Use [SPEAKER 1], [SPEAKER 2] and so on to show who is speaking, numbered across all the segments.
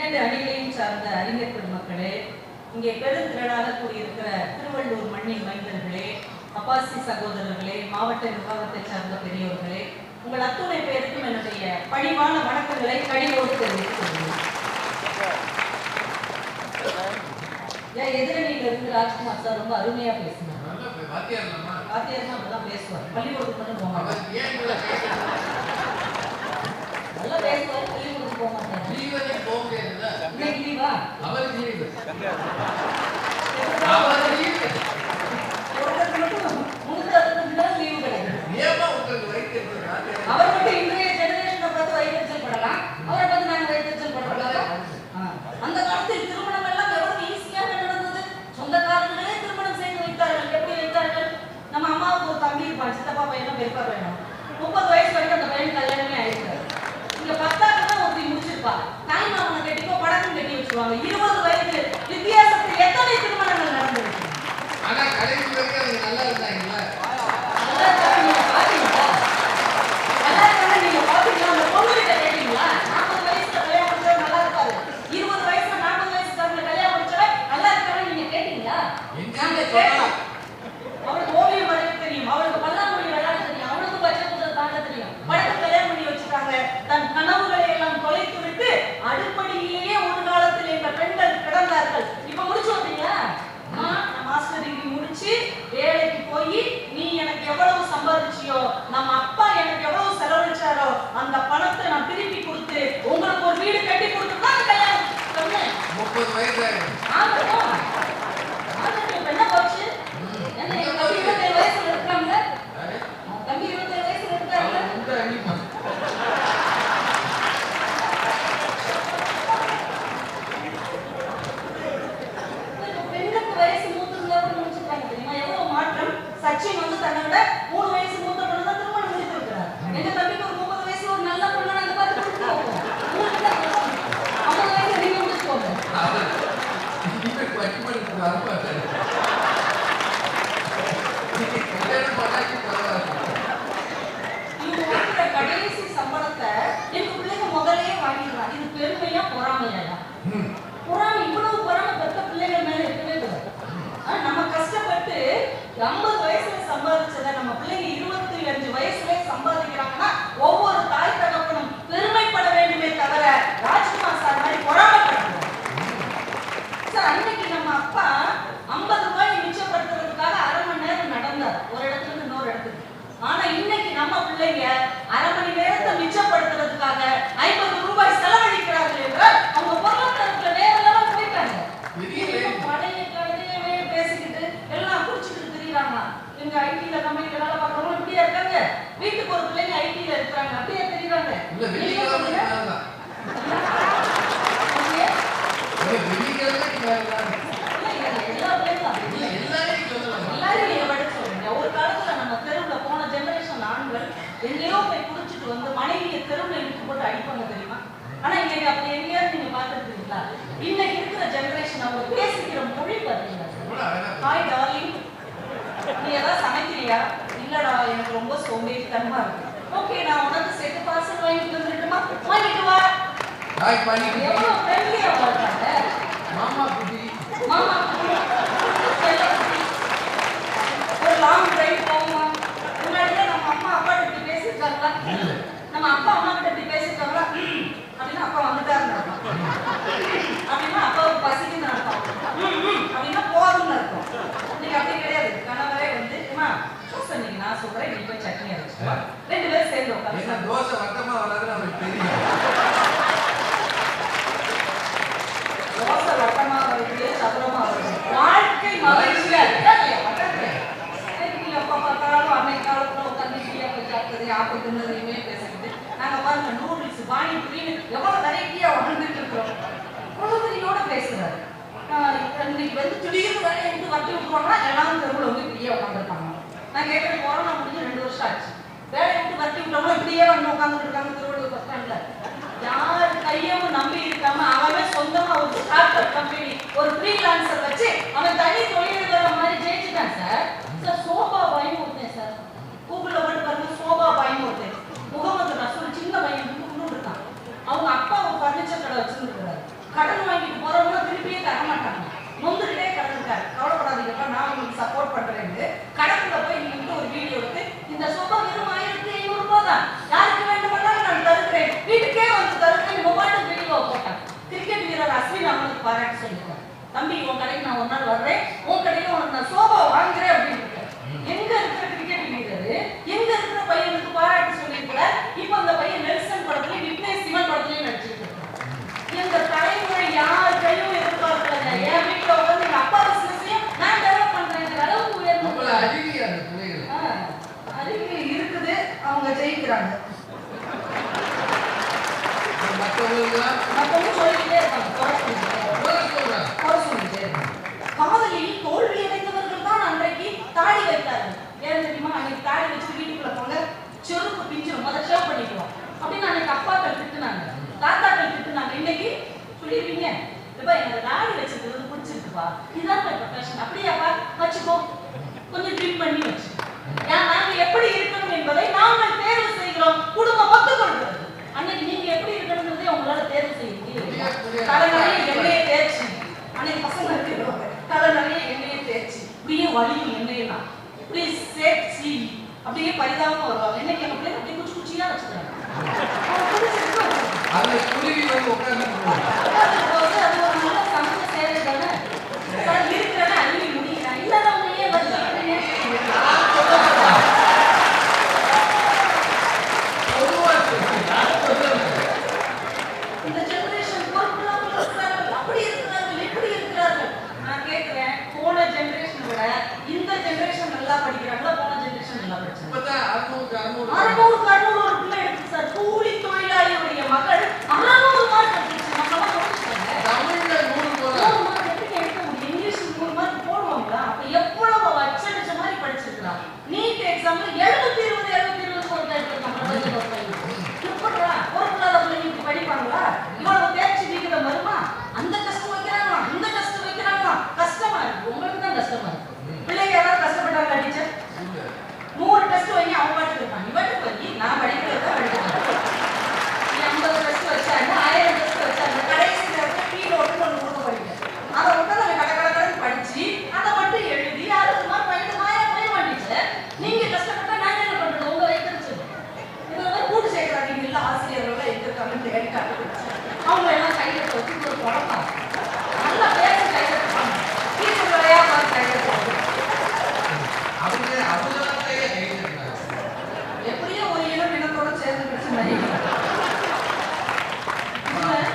[SPEAKER 1] இரண்டு அணிகளையும் சார்ந்த அறிஞர் பெருமக்களே, இங்கே பெருந்திரளாக கூடியிருக்கிற திருவள்ளூர் மண்ணின் மைந்தர்களே, அப்பாசி சகோதரர்களே, மாவட்ட நிர்வாகத்தை சார்ந்த பெரியோர்களே, உங்கள் அத்துணை பேருக்கும் என்னுடைய பணிவான வணக்கங்களை கனிவோடு தெரிவித்துக் கொள்கிறேன். எதிரணியில இருந்து ராஜ்குமார் சார் ரொம்ப அருமையா பேசினார். வாத்தியார்னா அப்படிதான் பேசுவார். பள்ளிக்கூடத்துக்கு மட்டும் போக மாட்டார். நல்லா பேசுவார். பள்ளிக்கூடத்துக்கு போக மாட்டார். இன்னைக்கு லீவா? அவர் மட்டும் இன்றைய ஜெனரேஷனை பார்த்து வைத்தறிச்சல் படலாம். அவரை பார்த்து நாங்க வைத்தறிச்சல் படலாம். அந்த காலத்தில் திருமணம் எல்லாம் எவ்வளவு ஈஸியாக நடந்தது. சொந்தக்காரர்களே திருமணம் செய்து வைத்தார்கள். எப்படி வைத்தார்கள்? நம்ம அம்மாவுக்கு ஒரு தம்பி இருப்பான், சித்தப்பா பையனும் பெரியப்பா பையனும். 30 வயசு வரைக்கும் அந்த பையன் கல்யாணமே ஆயிருக்காரு. இங்க 10வது தான் ஒருத்தி முடிச்சிருப்பா. தாய் மாமனை கட்டிக்கோ படக்கம் கட்டி வச்சுருவாங்க. 20 வயது வித்தியாசத்தில் எத்தனை திருமணங்கள் நடந்திருக்கு.
[SPEAKER 2] ஆனா கடைசி வரைக்கும் அவங்க நல்லா இருந்தாங்களா?
[SPEAKER 1] அவளுக்கு ஓவியம் வரைய தெரியும், அவளுக்கு பல்லாங்குழி விளையாட தெரியும், அவளுக்கு பச்சை குதிரை தாண்ட தெரியும். படத்தை கல்யாணம் பண்ணி வச்சுட்டாங்க. தன் கனவுகளை எல்லாம் தொலைத்து விட்டு அடுப்படியிலேயே ஒரு காலத்தில் என்ற பெண்கள் கிடந்தார்கள். இப்ப முடிச்சு வந்தீங்களா? நான் மாஸ்டர் டிகிரி முடிச்சு வேலைக்கு போய் நீ எனக்கு எவ்வளவு சம்பாதிச்சியோ, நம்ம அப்பா எனக்கு எவ்வளவு செலவழிச்சாரோ அந்த பணத்தை நான் திருப்பி கொடுத்து உங்களுக்கு ஒரு வீடு கட்டி கொடுத்து தான் கல்யாணம் சொன்னேன்.
[SPEAKER 2] 30 வயசு
[SPEAKER 1] என்ன போச்சு? என்ன எங்க தம்பி 27 வயசுல இருக்காங்க. தம்பி 27 வயசுல இருக்காங்க. பெண்ணுக்கு வயசு மூத்தவங்க முடிச்சிருக்காங்க தெரியுமா? எவ்வளவு மாற்றம். சச்சின் வந்து தன்னை விட 3 வயசு மூத்த பொண்ணு தான் திருமணம் முடித்திருக்கிறார். எங்க தம்பிக்கு ஒரு 30 வயசு ஒரு நல்ல பொண்ணு நாங்க பார்த்து கொடுத்துருவோம். 50 வயசு நீங்க முடிச்சுக்கோங்க. கடைசி சம்பளத்தை எங்க பிள்ளைங்க முதலே வாங்கிடுறாங்க. இது பெருமையா பொறாமையா? பொறாமை. இவ்வளவு பொறாமை பெற்ற பிள்ளைகள் மேல இருக்கவே கூடாது. நம்ம கஷ்டப்பட்டு 50 வயசுல சம்பாதிச்சதை நம்ம பிள்ளைங்க 25 வயசுல சம்பாதிக்கிறாங்கன்னா ஒவ்வொரு தாய் தகப்பனும் பெருமைப்பட வேண்டுமே தவிர ராஜ்குமார் சார் மாதிரி பொறாமைப்படக்கூடாது. சார் அன்னைக்கு நம்ம அப்பா 50 ரூபாய் மிச்சப்படுத்துறதுக்காக 1/2 மணி நேரம் நடந்தார் ஒரு இடத்துல இருந்து இன்னொரு இடத்துக்கு. ஆனா இன்னைக்கு நம்ம பிள்ளைங்க 1/2 மணி நேரத்தை மிச்சப்படுத்துறதுக்காக 50 ரூபாய் செலவழிக்கிறார்கள் என்றால் அவங்க பொருளாதாரத்துல வேற லெவல் போயிட்டாங்க. பழைய கதையவே பேசிக்கிட்டு எல்லாம் குடிச்சுக்கிட்டு திரியிறாங்க. எங்க ஐடில கம்பெனில வேலை பார்க்கறவங்க இப்படியா இருக்காங்க. வீட்டுக்கு ஒரு பிள்ளைங்க ஐடில இருக்காங்க. அப்படியே தெரியுறாங்க. ஒரு காலத்துல நம்ம தெருவுல போன ஜெனரேஷன் ஆண்கள் எங்கேயோ போய் குடிச்சிட்டு வந்து மனைவியை தெருவுல இழுத்து போட்டு அடிப்பாங்க தெரியுமா? ஆனா இன்னைக்கு அப்படி எங்கேயாவது நீங்க பாத்துருக்கீங்களா? இன்னைக்கு இருக்கிற ஜெனரேஷன் அவங்க பேசிக்கிற மொழி பாத்தீங்களா? ஹாய் டார்லிங், நீ ஏதாவது சமைக்கிறியா? இல்லடா எனக்கு ரொம்ப சோம்பேறித்தனமா இருக்கு. ஓகே, நான் உனக்கு செட்டு பார்சல் வாங்கிட்டு வந்துட்டுமா? வாங்கிட்டு வா. எவ்வளவு ஃப்ரெண்ட்லியா வாழ்றாங்க.
[SPEAKER 2] மாமா குட்டி
[SPEAKER 1] ஒரு லாங் டிரைவ் போவோமா? முன்னாடியே நம்ம அம்மா அப்பா கிட்ட பேசிருக்காங்களா? நம்ம அப்பா அம்மா கிட்ட இப்படி பேசிருக்காங்களா? அப்படின்னா அப்பா வந்துட்டாருன்னு அர்த்தம். அப்படின்னா அப்பாவுக்கு பசிக்குன்னு அர்த்தம். அப்படின்னா போதும்னு அர்த்தம். நீங்க அப்படி கிடையாது. கணவரே வந்து சொன்னீங்க, நான் சொல்றேன், நீ போய் சட்னி அரைச்சுக்கோ. 2 பேரும் சேர்ந்து உட்காந்து
[SPEAKER 2] தோசை வட்டமா வராதுன்னு அவருக்கு தெரியும்.
[SPEAKER 1] தோசை வட்டமா வருது, சதுரமா வருது. வாழ்க்கை மகிழ்ச்சியா இருக்கா? எப்ப பார்த்தாலும் அன்னைக்கு காலத்துல உட்காந்து டீயா போய் சாப்பிட்டது, ஆப்பிள் தின்னதையுமே பேசிக்கிட்டு நாங்க பாருங்க நூடுல்ஸ் பானிபூரின்னு எவ்வளவு வெரைட்டியா வாழ்ந்துட்டு இருக்கிறோம். குழந்தையோட பேசுறாரு. இன்னைக்கு வந்து திடீர்னு வேலையை விட்டு வட்டி விட்டுருவாங்கன்னா எல்லாரும் தெருவில் வந்து இப்படியே உட்காந்துருப்பாங்க. நான் கேட்கறது கொரோனா முடிஞ்சு 2 வருஷம் ஆச்சு. வேலையை விட்டு வட்டி விட்டவங்க இப்படியே வந்து உட்காந்துட்டு இருக்காங்க திருவள்ளுவர் பஸ் ஸ்டாண்ட்ல. யார் கையும் நம்பி இருக்காம அவனே சொந்தமா ஒரு ஸ்டார்ட் அப் கம்பெனி, ஒரு ஃப்ரீலான்சர் வச்சு அவன் தனி தொழில் மாதிரி ஜெயிச்சுட்டான் சார். சார் சோபா பாயின்னு ஒருத்தேன் சார், கூகுள்ல போட்டு பாருங்க. சோபா பாயின்னு ஒருத்தேன், முகமது ரசூல் சின்ன பையன் இருக்கான். அவங்க அப்பா ஒரு ஃபர்னிச்சர் கடை வச்சிருந்துருக்காரு. கடன் வாங்கிட்டு போறவங்க திருப்பியே தர மாட்டாங்க. நொந்துகிட்டே கடந்துட்டாரு. கவலைப்படாதீங்கப்பா, நான் உங்களுக்கு சப்போர்ட் பண்றேன்னு கடவுள போய் நீங்க ஒரு வீடியோ எடுத்து இந்த சோபா வெறும் 1500 ரூபாய் தான், யாருக்கு வேண்டுமானாலும் நான் தருகிறேன், வீட்டுக்கே வந்து தருகிறேன், மொபைல் வீடியோ போட்டான். கிரிக்கெட் வீரர் அஸ்வின் அவனுக்கு பாராட்டு சொல்லிட்டார். தம்பி, உன் கடைக்கு நான் ஒரு நாள் வர்றேன், உன் கடையில உனக்கு நான் சோபா வாங்குறேன் அப்படின்னு. எங்க இருக்கிற கிரிக்கெட் வீரரு எங்க இருக்கிற பையனுக்கு பாராட்டு சொல்லியிருக்கிறார். இப்ப அந்த பையன் நெல்சன் படத்துலயும் விக்னேஷ் சிவன் படத்துலயும் நடிச்சிருக்காரு. எங்க தலைமுறை யார் கையும் எதிர்பார்க்கல. என் வீட்டுல உட்காந்து எங்க அப்பா பிசினஸையும் நான் டெவலப் பண்றேன் அளவுக்கு உயர்ந்து அறிவு இருக்குது. அவங்க ஜெயிக்கிறாங்க. மற்றவங்க சொல்லிக்கிட்டே இருக்காங்க, குறை சொல்லிக்கிட்டே இருக்காங்க. காதலில் தோல்வி அடைந்தவர்கள் தான் அன்றைக்கு தாடி வைத்தார்கள். ஏன் தெரியுமா? அன்னைக்கு தாடி வச்சு வீட்டுக்குள்ள போங்க, செருப்பு பிஞ்சிடும், அதை ஷேவ் பண்ணிக்குவோம் அப்படின்னு அன்னைக்கு அப்பாக்கள் திட்டுனாங்க, தாத்தாக்கள் திட்டுனாங்க. இன்னைக்கு சொல்லிடுவீங்க, இப்ப எனக்கு தாடி வச்சிருக்கிறது பிடிச்சிருக்குப்பா, இதுதான் ப்ரொஃபஷன். அப்படியாப்பா, வச்சுக்கோ, கொஞ்சம் ட்ரிம் பண்ணி வச்சு. நாங்கள் எப்படி இருக்கணும் என்பதை நாங்கள் தேர்வு செய்கிறோம். குடும்பம் ஒத்துக்கொள்கிறது. அன்னைக்கு நீங்க எப்படி இருக்கணும்ன்றதே உங்களால தேர்வு செய்ய முடியல. தலை நிறைய எண்ணெயை தேய்ச்சி, அன்னைக்கு பசங்க இருக்கிறவங்க தலை நிறைய எண்ணெயை தேய்ச்சி இப்படியே வலியும் எண்ணெயெல்லாம் இப்படி சேர்ச்சி அப்படியே பரிதாபமா வருவாங்க. இன்னைக்கு எங்க பிள்ளைங்க அப்படியே குச்சி குச்சியா வச்சுக்கிறாங்க. அது ஒரு நல்ல சமூக சேவை தானே. இருக்கிறத அள்ளி முடியலாம், இல்லாதவங்க ஏன் வச்சுக்கிறீங்க? இந்த ஜெனரேஷன் பொறுப்புலாமல் இருக்கிறார்கள், அப்படி இருக்கிறார்கள், எப்படி இருக்கிறார்கள். நான் கேட்கிறேன், போன ஜெனரேஷன் விட இந்த ஜெனரேஷன் நல்லா படிக்கிறாங்களா, போன ஜெனரேஷன் நல்லா படிச்சாங்க? 600 ஒரு பிள்ளை எடுத்து சார், கூலி தொழிலாளியுடைய மகள் 600 மார்க் எடுத்துச்சு. நம்மளாம் படிச்சாங்க தமிழ்ல 100 மார்க் எப்படி எடுக்க முடியும்? இங்கிலீஷ் 100 மார்க் போடுவாங்களா? அப்ப எவ்வளவு அச்சடிச்ச மாதிரி படிச்சிருக்கிறான். நீட் எக்ஸாம்ல 70-20 ஒரு டைப் நம்ம எப்படா பொறுப்பில்லாத பிள்ளைங்களுக்கு படிப்பாங்களா? இவ்வளவு தேர்ச்சி விகிதம் வருமா? அந்த கஷ்டம் வைக்கிறாங்க, இந்த கஷ்டம் வைக்கிறாங்க. கஷ்டமா இருக்கு, உங்களுக்கு தான் கஷ்டமா இருக்கு. பிள்ளைங்க யாராவது கஷ்டப்பட்டாங்க டீச்சர்? 100 டெஸ்ட் வைங்க, அவங்க பாட்டுக்கு இருப்பாங்க. இவட்டு பண்ணி நான் படிக்கிறத படிக்கிறேன். 50 டெஸ்ட் வச்சாங்க, 1000 டெஸ்ட் வச்சாங்க, கடைசி நேரத்தில் கீழே ஒன்று கொடுக்க படிக்கிறேன். அதை விட்டு நம்ம கடற்கடன்னு படிச்சு அதை மட்டும் எழுதி 60 மார்க் பண்ணிட்டு போய் மாட்டீங்க. நீங்க கஷ்டப்பட்டா நான் என்ன பண்றது? உங்க வைத்திருச்சு இதெல்லாம் கூட்டு சேர்க்கிறாங்க. இங்க இல்ல ஆசிரியர்கள் எதிர்க்காம தேடி காட்டுச்சு. அவங்க எல்லாம் கையெழுத்து வச்சு ஒரு குழப்பம் நல்லா பேச கையெழுத்து டீச்சர் வேலையா பார்த்து கையெழுத்து எப்படியோ ஒரு இனம் இனத்தோட சேர்ந்து பிரச்சனை.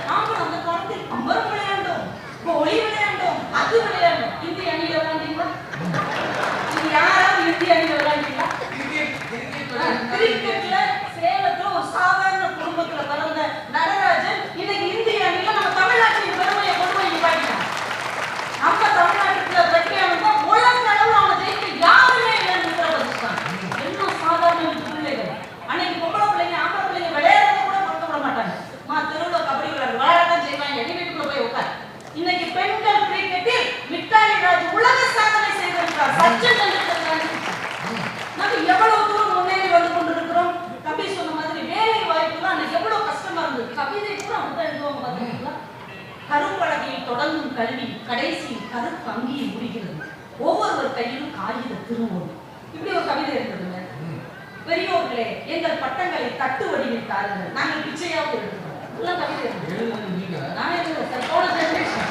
[SPEAKER 1] நாங்கள் அந்த காலத்தில் அமரம் விளையாண்டோம், ஒளி விளையாண்டோம், அது விளையாண்டோம். இந்திய அணியில விளையாண்டீங்களா? இது யாராவது இந்திய அணியில விளையாண்டீங்களா? கிரிக்கெட்ல சேலத்துல ஒரு சாதாரண குடும்பத்துல பிறந்த நடராஜன் இன்னைக்கு இந்திய அணியில நம்ம தமிழ்நாட்டின் பெருமையை கொண்டு போய் நிப்பாட்டினாங்க. நம்ம தமிழ்நாட்டுல வெற்றியானப்போ உலக அளவில் அவங்க ஜெயிக்க யாருமே இல்லைன்னு உத்தரவாதிச்சாங்க. இன்னும் சாதாரண பிள்ளைகள் அன்னைக்கு பொம்பளை பிள்ளைங்க ஆம்பளை பிள்ளைங்க விளையாடுறத கூட பொறுத்த விட மாட்டாங்க. தெருவுல கபடி விளையாடத்தான் செய்வாங்க, எங்க வீட்டுக்குள்ள போய் உட்கார். இன்னைக்கு பெண்கள் கிரிக்கெட்டில் மித்தாலி ராஜ் உலக சாதனை செய்திருக்கிறார். சச்சின் டெண்டுல்கர் நம்ம எவ்வளவு தூரம் முன்னேறி வந்து கொண்டிருக்கிறோம். கபி சொன்ன மாதிரி வேலை வாய்ப்புலாம் அன்னைக்கு எவ்வளவு கஷ்டமா இருந்தது. கவிதை கூட அப்படிதான் எழுதுவாங்க பார்த்தீங்களா? கரும்பலகையில் தொடங்கும் கல்வி கடைசியில் கருப்பு அங்கியில் முடிகிறது, ஒவ்வொருவர் கையிலும் காகித திருவோம். இப்படி ஒரு கவிதை இருக்குதுங்க. பெரியோர்களே, எங்கள் பட்டங்களை தட்டு வடிவில் தாருங்கள், நாங்கள் பிச்சையாவது எடுக்கிறோம். எல்லாம் கவிதை நான் எழுதுறேன் போன ஜெனரேஷன்.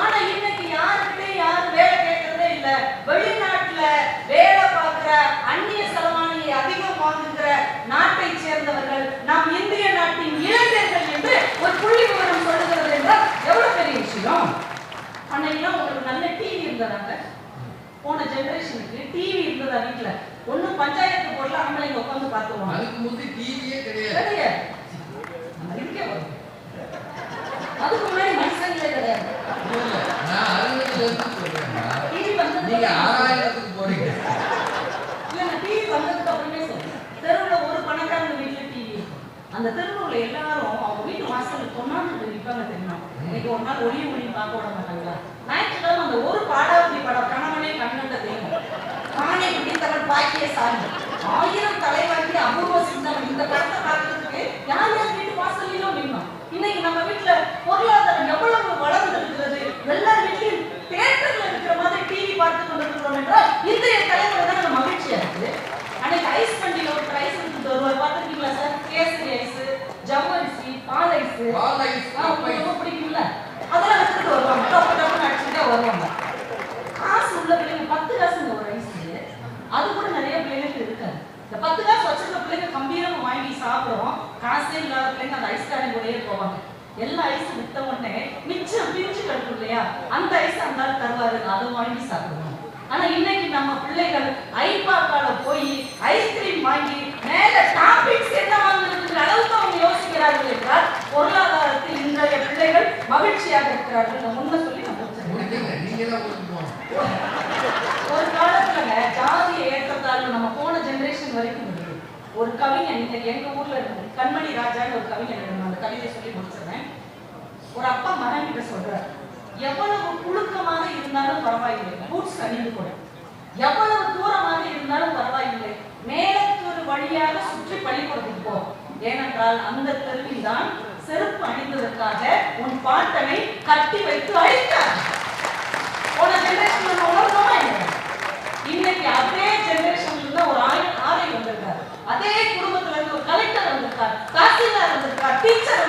[SPEAKER 1] ஆனா இன்னைக்கு யாருக்கிட்டே யாரும் வேலை கேட்கறதே இல்ல. வெளிநாட்டுல வேலை பார்க்கிற அந்நிய செலவாணியை அதிகம் வாங்குகிற நாட்டை சேர்ந்தவர்கள் நாம் இந்திய நாட்டின் இளைஞர்கள் என்று ஒரு புள்ளி விவரம் சொல்லுகிறது என்றால் எவ்வளவு பெரிய விஷயம். அன்னைக்கெல்லாம் உங்களுக்கு நல்ல டிவி இருந்ததாங்க. போன ஜெனரேஷனுக்கு டிவி இருந்ததா வீட்டுல? ஒண்ணு பஞ்சாயத்து போர்டுல ஆம்பளைங்க உட்காந்து பார்த்துவாங்க. அதுக்கு முந்தி டிவியே கிடையாது. அதுக்கு முன்னாடி மனுஷங்களே கிடையாது. நீங்க 6000க்கு போறீங்க. இல்ல டிவி வந்ததுக்கு அப்புறமே சொல்றேன். தெருவுல ஒரு பணக்காரங்க வீட்டுல டிவி இருக்கும். அந்த தெருவுல எல்லாரும் அவங்க வீட்டு வாசல்ல கொண்டாந்து நிற்பாங்க தெரியுமா? இன்னைக்கு ஒரு நாள் ஒளி பார்க்க விட மாட்டாங்களா? ஞாயிற்றுக்கிழமை அந்த ஒரு பாடாவதி படம் கணவனே கண்ணண்ட தெய்வம், காணை பிடித்தவன் பாக்கிய சாமி, 1000 தலைவாக்கி அபூர்வ சிந்தம், இந்த படத்தை பார்க்கறதுக்கு யார் யார் வீட்டு வாசல்லையும் நின்னோம். இன்னைக்கு நம்ம வீட்டுல ஒரு அரசியல் இல்லாத பிள்ளைங்க அந்த ஐஸ் காணி கூடயே போவாங்க. எல்லா ஐஸும் வித்த உடனே மிச்சம் பிரிஞ்சு கிடக்கும் இல்லையா, அந்த ஐஸ் அந்த ஆள் தருவாரு, அதை வாங்கி சாப்பிடுவோம். ஆனா இன்னைக்கு நம்ம பிள்ளைகள் ஐபாக்கால போய் ஐஸ்கிரீம் வாங்கி மேல டாபிக்ஸ் என்ன வாங்குறதுங்கிற அளவுக்கு அவங்க யோசிக்கிறார்கள் என்றால் பொருளாதாரத்தில் இன்றைய பிள்ளைகள் மகிழ்ச்சியாக இருக்கிறார்கள். நான் உண்மை சொல்லி நான் ஒரு காலத்துல ஜாதிய ஏற்றத்தாழ்வு நம்ம போன ஜெனரேஷன் வரைக்கும் இருந்தது. ஒரு கவிஞன் இன்னைக்கு எங்க ஊர்ல இருந்து கண்மணி ராஜான்னு ஒரு கவிஞன் இருந்தாங்க. அந்த கவிதை சொல்லி முடிச்சிருந்தேன். ஒரு அப்பா மகன் கிட்ட சொல்றாரு, எவ்வளவு புழுக்கமாக இருந்தாலும் பரவாயில்லை, பூட்ஸ் அணிந்து கூட, எவ்வளவு தூரமாக இருந்தாலும் பரவாயில்லை, மேலத்தொரு வழியாக சுற்றி பள்ளிக்கூடத்துக்கு போ. ஏனென்றால் அந்த தெருவில் தான் செருப்பு அணிந்ததற்காக உன் பாட்டனை கட்டி வைத்து அழித்தார். போன ஜெனரேஷன் உணர்ந்தோமா இல்லை? இன்னைக்கு அதே ஜெனரேஷன்ல இருந்து ஒரு ஆரை வந்திருக்காரு, அதே குடும்பத்துல இருந்து ஒரு கலெக்டர் வந்திருக்கார், தாசில்தார் வந்திருக்கார், டீச்சர்